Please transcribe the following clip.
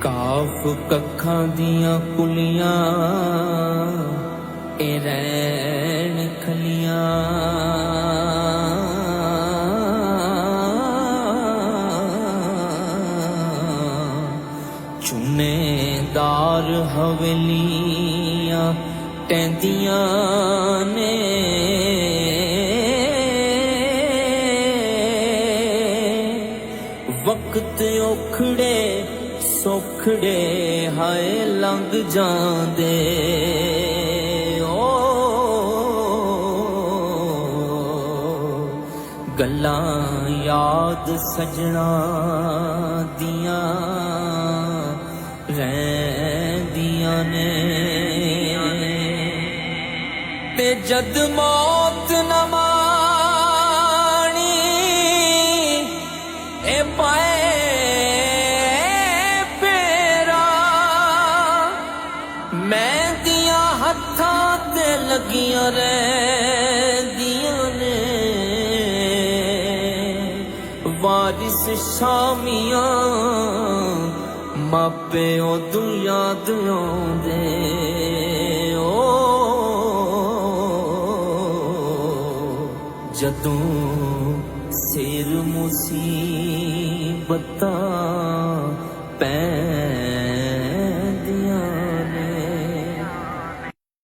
ਕਾਫ ਕੱਖਾਂ ਦੀਆਂ ਕੁਲੀਆਂ ਇਹ ਰੈਣ ਖਲੀਆਂ ਚੁੰਨੇਦਾਰ ਹਵੇਲੀਆਂ ਟਹਿੰਦੀਆਂ ਨੇ ਵਕਤ ਔਖੜੇ ਸੌਖੜੇ ਹਾਏ ਲੰਘ ਜਾਂਦੇ ਓ ਗੱਲਾਂ ਯਾਦ ਸਜਣਾ ਦੀਆਂ ਰਹਿੰਦੀਆਂ ਨੇ ਤੇ ਜਦ ਮੌਤ ਨਾ ਮਾਣੀ ਇਹ ਪਾਏ ਮਹਿੰਦੀਆਂ ਹੱਥਾਂ ਤੇ ਲੱਗੀਆਂ ਰਹਿੰਦੀਆਂ ਨੇ ਵਾਰਿਸ ਸ਼ਾਮੀਆਂ ਮਾਪੇ ਉਦੋਂ ਯਾਦ ਆਉਂਦੇ ਓ ਜਦੋਂ ਸਿਰ ਮੁਸੀਬਤਾਂ ਪੈ